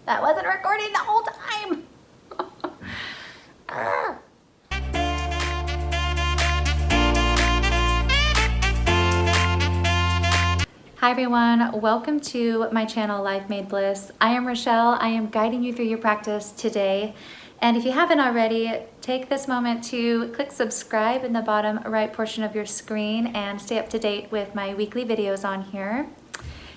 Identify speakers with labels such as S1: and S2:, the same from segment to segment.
S1: That wasn't recording the whole time. Hi everyone, welcome to my channel Lifemadebliss. I am Rochelle. I am guiding you through your practice today. And if you haven't already, take this moment to click subscribe in the bottom right portion of your screen and stay up to date with my weekly videos on here.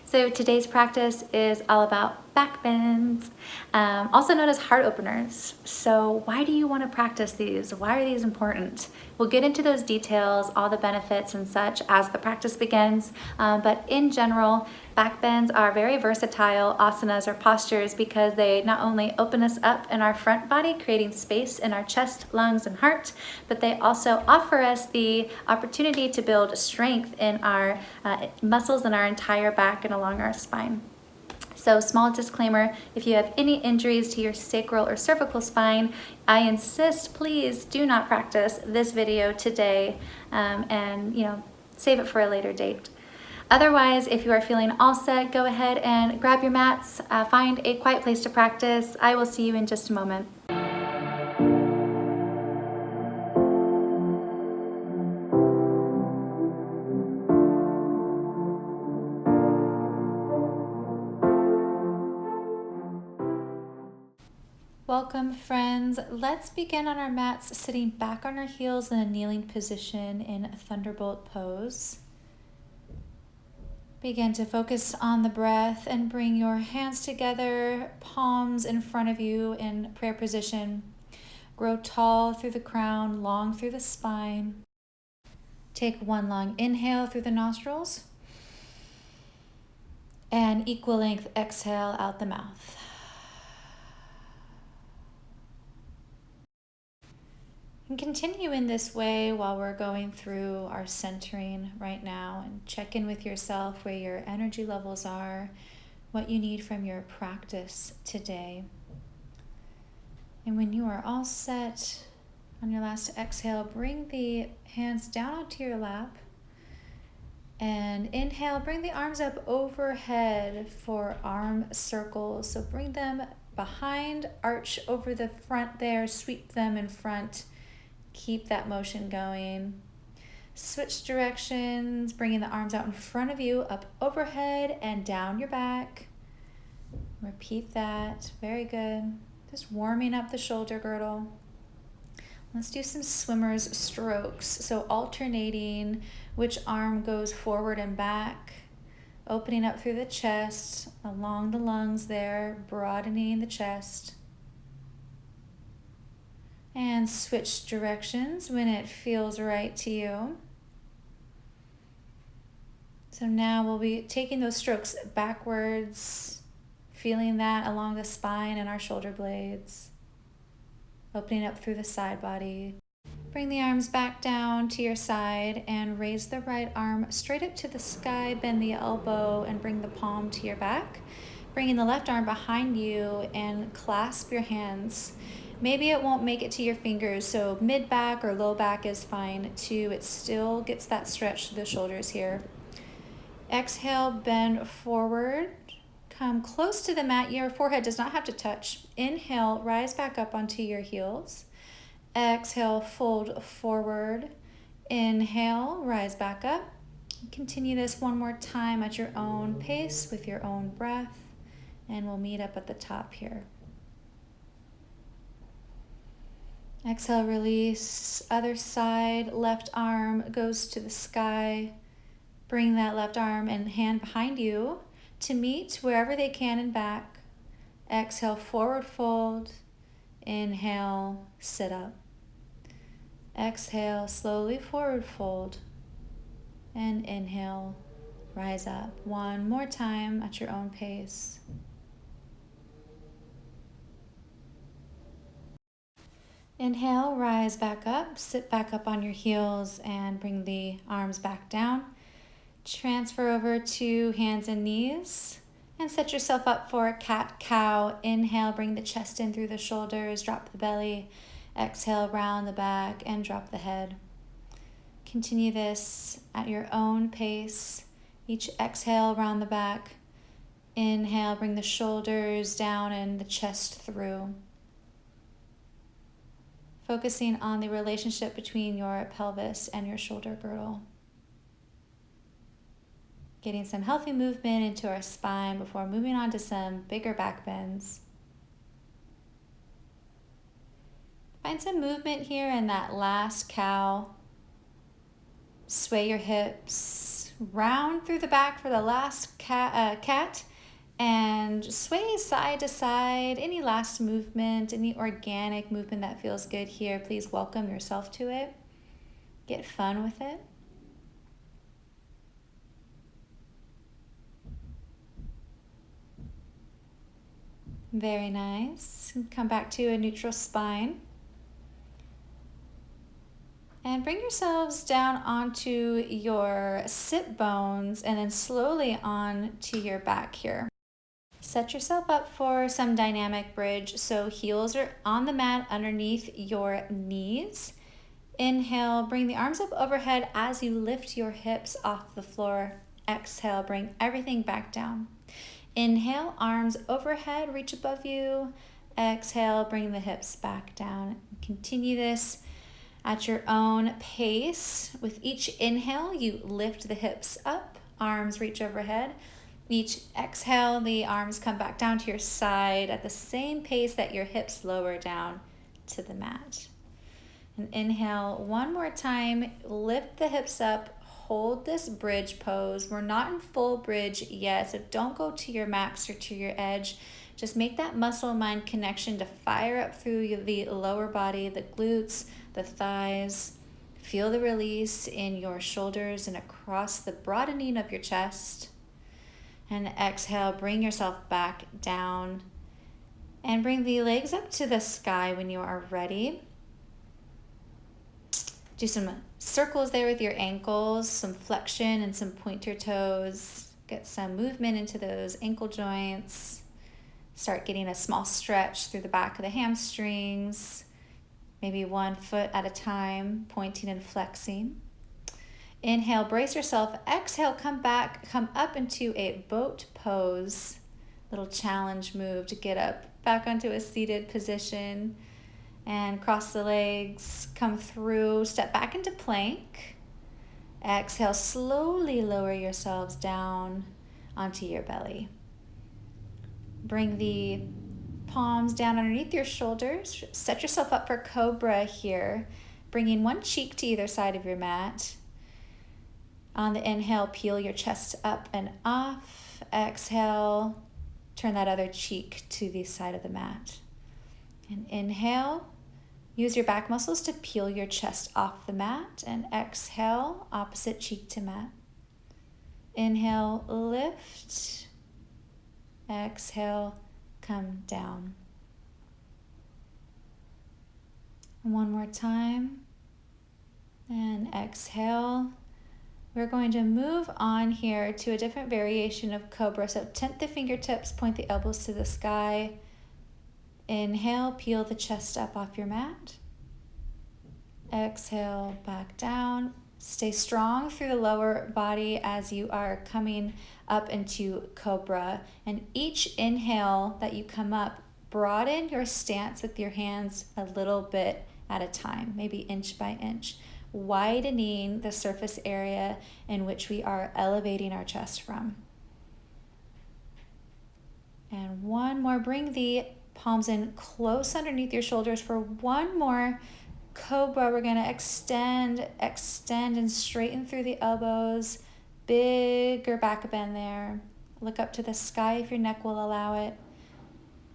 S1: So today's practice is all about back bends, also known as heart openers. So why do you want to practice these? Why are these important? We'll get into those details, all the benefits and such as the practice begins. But in general, back bends are very versatile asanas or postures because they not only open us up in our front body, creating space in our chest, lungs, and heart, but they also offer us the opportunity to build strength in our muscles in our entire back and along our spine. So small disclaimer, if you have any injuries to your sacral or cervical spine, I insist, please do not practice this video today and save it for a later date. Otherwise, if you are feeling all set, go ahead and grab your mats, find a quiet place to practice. I will see you in just a moment. Welcome friends. Let's begin on our mats, sitting back on our heels in a kneeling position in Thunderbolt pose. Begin to focus on the breath and bring your hands together, palms in front of you in prayer position. Grow tall through the crown, long through the spine. Take one long inhale through the nostrils and equal length exhale out the mouth. And continue in this way while we're going through our centering right now, and check in with yourself where your energy levels are, what you need from your practice today. And when you are all set on your last exhale, bring the hands down onto your lap and inhale, bring the arms up overhead for arm circles. So bring them behind, arch over the front there, sweep them in front. Keep that motion going. Switch directions, bringing the arms out in front of you, up overhead and down your back. Repeat that. Very good. Just warming up the shoulder girdle. Let's do some swimmer's strokes. So alternating which arm goes forward and back, opening up through the chest, along the lungs there, broadening the chest. And switch directions when it feels right to you. So now we'll be taking those strokes backwards, feeling that along the spine and our shoulder blades. Opening up through the side body. Bring the arms back down to your side and raise the right arm straight up to the sky. Bend the elbow and bring the palm to your back. Bringing the left arm behind you and clasp your hands. Maybe it won't make it to your fingers, so mid back or low back is fine too. It still gets that stretch to the shoulders here. Exhale, bend forward. Come close to the mat. Your forehead does not have to touch. Inhale, rise back up onto your heels. Exhale, fold forward. Inhale, rise back up. Continue this one more time at your own pace with your own breath, and we'll meet up at the top here. Exhale, release, other side, left arm goes to the sky. Bring that left arm and hand behind you to meet wherever they can and back. Exhale, forward fold. Inhale, sit up. Exhale, slowly forward fold. And inhale, rise up. One more time at your own pace. Inhale, rise back up, sit back up on your heels and bring the arms back down. Transfer over to hands and knees and set yourself up for a cat-cow. Inhale, bring the chest in through the shoulders, drop the belly. Exhale, round the back and drop the head. Continue this at your own pace. Each exhale, round the back. Inhale, bring the shoulders down and the chest through. Focusing on the relationship between your pelvis and your shoulder girdle. Getting some healthy movement into our spine before moving on to some bigger back bends. Find some movement here in that last cow. Sway your hips, round through the back for the last cat, and sway side to side. Any last movement, any organic movement that feels good here, please welcome yourself to it. Get fun with it. Very nice. Come back to a neutral spine. And bring yourselves down onto your sit bones and then slowly on to your back here. Set yourself up for some dynamic bridge. So heels are on the mat underneath your knees. Inhale, bring the arms up overhead as you lift your hips off the floor. Exhale, bring everything back down. Inhale, arms overhead, reach above you. Exhale, bring the hips back down. Continue this at your own pace. With each inhale, you lift the hips up, arms reach overhead. Each exhale, the arms come back down to your side at the same pace that your hips lower down to the mat. And inhale one more time, lift the hips up, hold this bridge pose. We're not in full bridge yet, so don't go to your max or to your edge. Just make that muscle-mind connection to fire up through the lower body, the glutes, the thighs. Feel the release in your shoulders and across the broadening of your chest. And exhale, bring yourself back down. And bring the legs up to the sky when you are ready. Do some circles there with your ankles, some flexion and some pointer toes. Get some movement into those ankle joints. Start getting a small stretch through the back of the hamstrings. Maybe 1 foot at a time, pointing and flexing. Inhale, brace yourself. Exhale, come up into a boat pose. Little challenge move to get up, back onto a seated position. And cross the legs, come through, step back into plank. Exhale, slowly lower yourselves down onto your belly. Bring the palms down underneath your shoulders. Set yourself up for cobra here, bringing one cheek to either side of your mat. On the inhale, peel your chest up and off. Exhale, turn that other cheek to the side of the mat. And inhale, use your back muscles to peel your chest off the mat. And exhale, opposite cheek to mat. Inhale, lift. Exhale, come down. One more time. And exhale. We're going to move on here to a different variation of cobra. So tent the fingertips, point the elbows to the sky. Inhale, peel the chest up off your mat. Exhale, back down. Stay strong through the lower body as you are coming up into cobra. And each inhale that you come up, broaden your stance with your hands a little bit at a time, maybe inch by inch, widening the surface area in which we are elevating our chest from. And one more, bring the palms in close underneath your shoulders for one more cobra. We're going to extend, and straighten through the elbows. Bigger back bend there. Look up to the sky if your neck will allow it.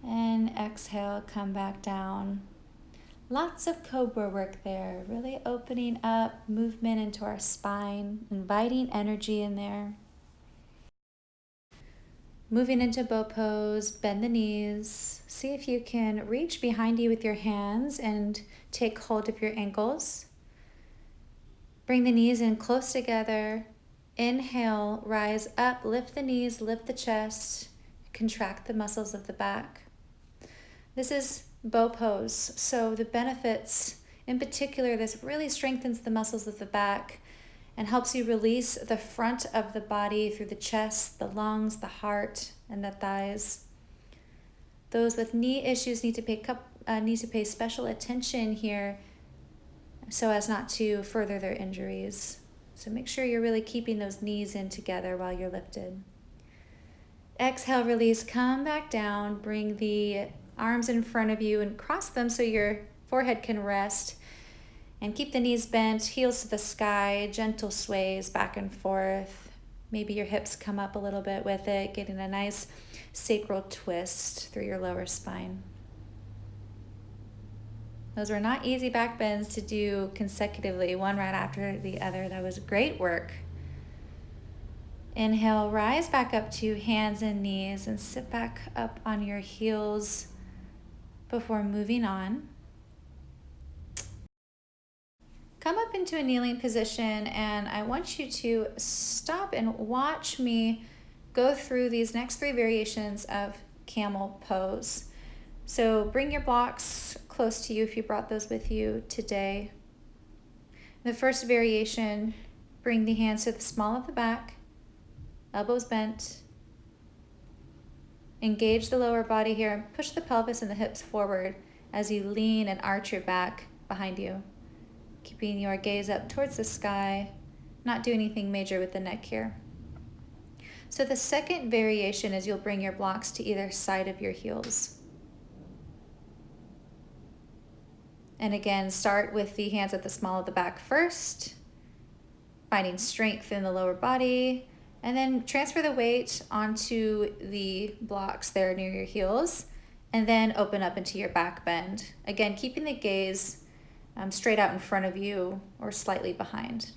S1: And exhale, come back down. Lots of cobra work there, really opening up movement into our spine, inviting energy in there. Moving into bow pose, bend the knees. See if you can reach behind you with your hands and take hold of your ankles. Bring the knees in close together. Inhale, rise up, lift the knees, lift the chest, contract the muscles of the back. This is bow pose, so the benefits, in particular, this really strengthens the muscles of the back and helps you release the front of the body through the chest, the lungs, the heart, and the thighs. Those with knee issues need to pay special attention here so as not to further their injuries. So make sure you're really keeping those knees in together while you're lifted. Exhale, release, come back down, bring the arms in front of you and cross them so your forehead can rest. And keep the knees bent, heels to the sky, gentle sways back and forth. Maybe your hips come up a little bit with it, getting a nice sacral twist through your lower spine. Those were not easy back bends to do consecutively, one right after the other. That was great work. Inhale, rise back up to hands and knees and sit back up on your heels before moving on. Come up into a kneeling position, and I want you to stop and watch me go through these next 3 variations of camel pose. So bring your blocks close to you if you brought those with you today. The first variation, bring the hands to the small of the back, elbows bent. Engage the lower body here and push the pelvis and the hips forward as you lean and arch your back behind you. Keeping your gaze up towards the sky, not do anything major with the neck here. So the second variation is you'll bring your blocks to either side of your heels. And again, start with the hands at the small of the back first, finding strength in the lower body, and then transfer the weight onto the blocks there near your heels, and then open up into your back bend. Again, keeping the gaze straight out in front of you or slightly behind.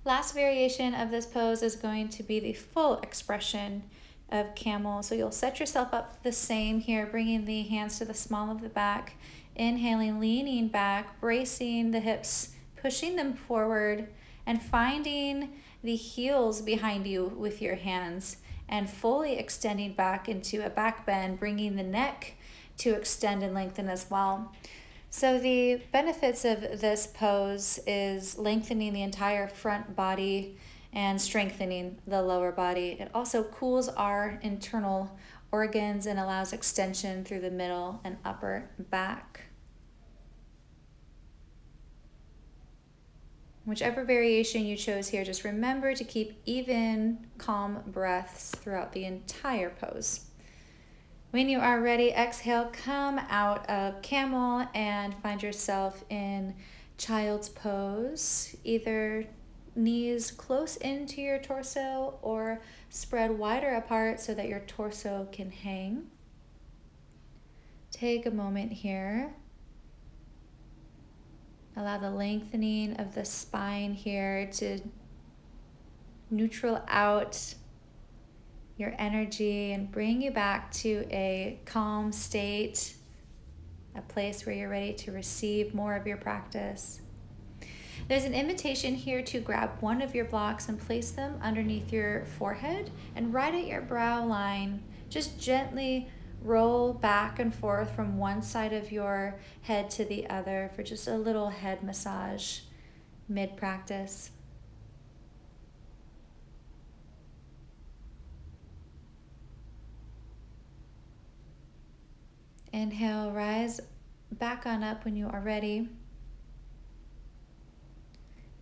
S1: Last variation of this pose is going to be the full expression of camel. So you'll set yourself up the same here, bringing the hands to the small of the back, inhaling, leaning back, bracing the hips, pushing them forward, and finding the heels behind you with your hands and fully extending back into a back bend, bringing the neck to extend and lengthen as well. So the benefits of this pose is lengthening the entire front body and strengthening the lower body. It also cools our internal organs and allows extension through the middle and upper back. Whichever variation you chose here, just remember to keep even, calm breaths throughout the entire pose. When you are ready, exhale, come out of camel and find yourself in child's pose, either knees close into your torso or spread wider apart so that your torso can hang. Take a moment here. Allow the lengthening of the spine here to neutral out your energy and bring you back to a calm state, a place where you're ready to receive more of your practice. There's an invitation here to grab one of your blocks and place them underneath your forehead and right at your brow line. Just gently roll back and forth from one side of your head to the other for just a little head massage mid-practice. Inhale, rise back on up when you are ready.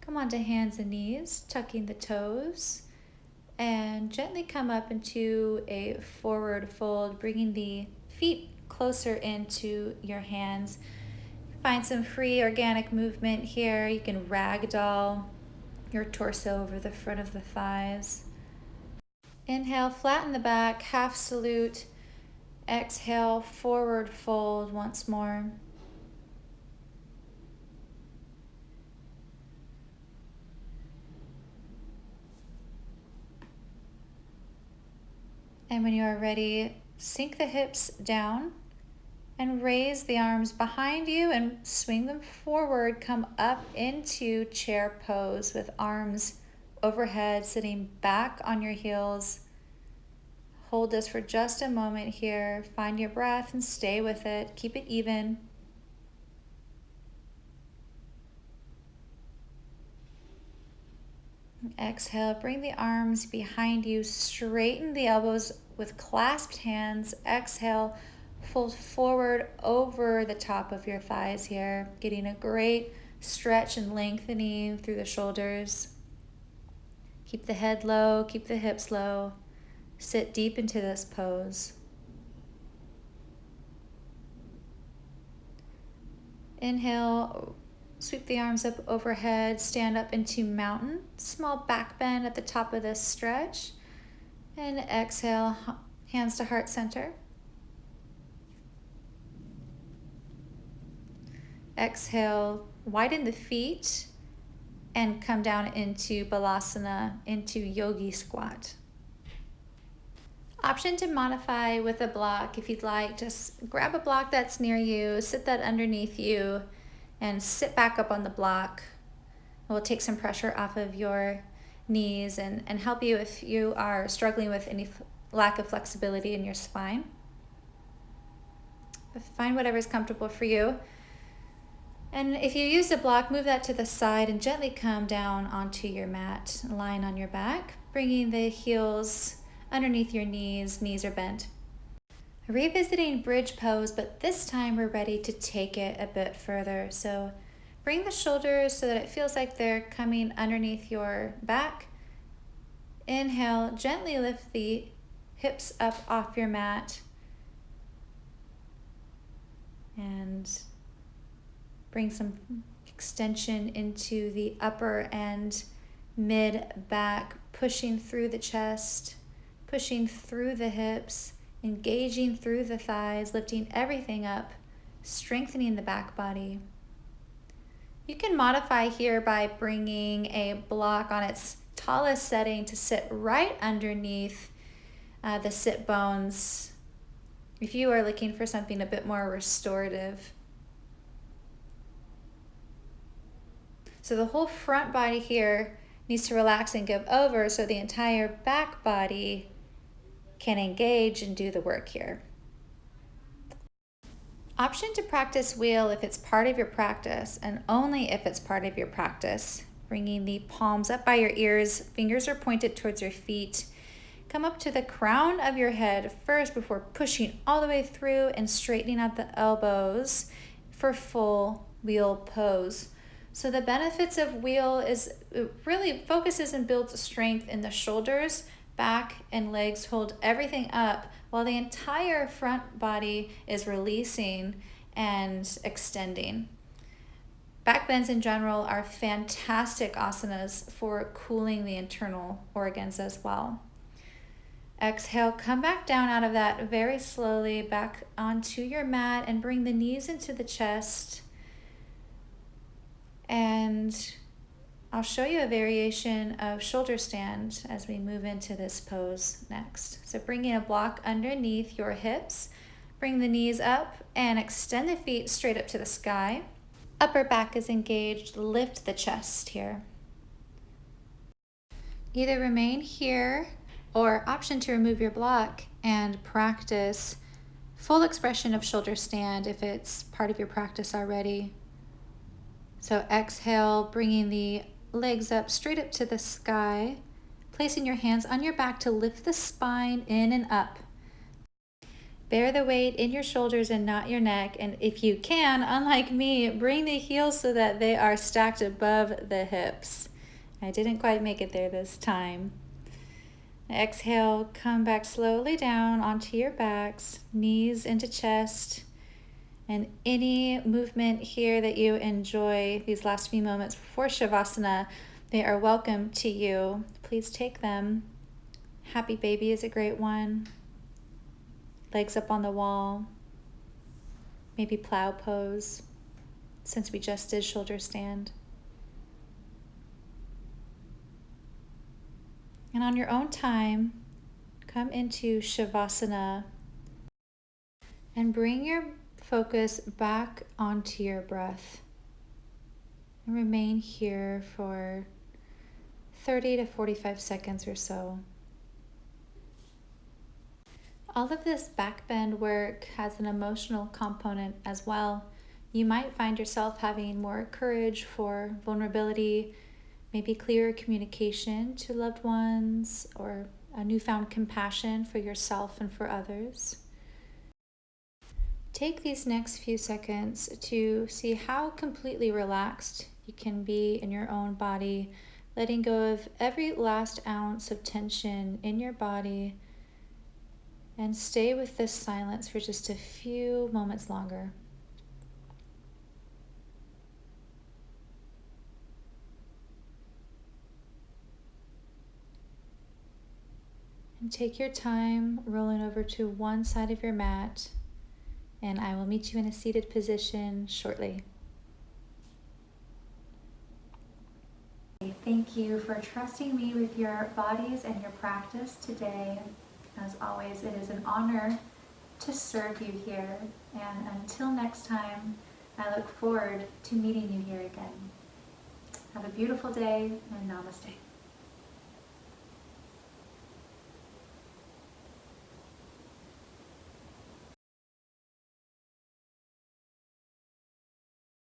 S1: Come onto hands and knees, tucking the toes, and gently come up into a forward fold, bringing the feet closer into your hands. Find some free organic movement here. You can ragdoll your torso over the front of the thighs. Inhale, flatten the back, half salute. Exhale, forward fold once more. And when you are ready, sink the hips down and raise the arms behind you and swing them forward. Come up into chair pose with arms overhead, sitting back on your heels. Hold this for just a moment here. Find your breath and stay with it. Keep it even. Exhale, bring the arms behind you, straighten the elbows with clasped hands. Exhale, fold forward over the top of your thighs here, getting a great stretch and lengthening through the shoulders. Keep the head low, keep the hips low. Sit deep into this pose. Inhale, sweep the arms up overhead, stand up into mountain. Small back bend at the top of this stretch. And exhale, hands to heart center. Exhale, widen the feet and come down into balasana, into yogi squat. Option to modify with a block if you'd like. Just grab a block that's near you, sit that underneath you, and sit back up on the block. It will take some pressure off of your knees and help you if you are struggling with any lack of flexibility in your spine. But find whatever's comfortable for you. And if you use a block, move that to the side and gently come down onto your mat, lying on your back, bringing the heels underneath your knees. Knees are bent. Revisiting bridge pose, but this time we're ready to take it a bit further. So bring the shoulders so that it feels like they're coming underneath your back. Inhale, gently lift the hips up off your mat. And bring some extension into the upper and mid back, pushing through the chest, pushing through the hips, engaging through the thighs, lifting everything up, strengthening the back body. You can modify here by bringing a block on its tallest setting to sit right underneath the sit bones if you are looking for something a bit more restorative. So the whole front body here needs to relax and give over so the entire back body can engage and do the work here. Option to practice wheel if it's part of your practice, and only if it's part of your practice. Bringing the palms up by your ears, fingers are pointed towards your feet. Come up to the crown of your head first before pushing all the way through and straightening out the elbows for full wheel pose. So the benefits of wheel is it really focuses and builds strength in the shoulders, back, and legs. Hold everything up while the entire front body is releasing and extending. Back bends in general are fantastic asanas for cooling the internal organs as well. Exhale, come back down out of that very slowly back onto your mat and bring the knees into the chest. And I'll show you a variation of shoulder stand as we move into this pose next. So bringing a block underneath your hips, bring the knees up and extend the feet straight up to the sky. Upper back is engaged, lift the chest here. Either remain here or option to remove your block and practice full expression of shoulder stand if it's part of your practice already. So exhale, bringing the legs up straight up to the sky, placing your hands on your back to lift the spine in and up. Bear the weight in your shoulders and not your neck. And if you can, unlike me, bring the heels so that they are stacked above the hips. I didn't quite make it there this time. Exhale, come back slowly down onto your backs, knees into chest. And any movement here that you enjoy these last few moments before Shavasana, they are welcome to you. Please take them. Happy baby is a great one. Legs up on the wall. Maybe plow pose, since we just did shoulder stand. And on your own time, come into Shavasana and bring your focus back onto your breath and remain here for 30 to 45 seconds or so. All of this back bend work has an emotional component as well. You might find yourself having more courage for vulnerability, maybe clearer communication to loved ones, or a newfound compassion for yourself and for others. Take these next few seconds to see how completely relaxed you can be in your own body, letting go of every last ounce of tension in your body, and stay with this silence for just a few moments longer. And take your time rolling over to one side of your mat, and I will meet you in a seated position shortly. Thank you for trusting me with your bodies and your practice today. As always, it is an honor to serve you here. And until next time, I look forward to meeting you here again. Have a beautiful day, and namaste.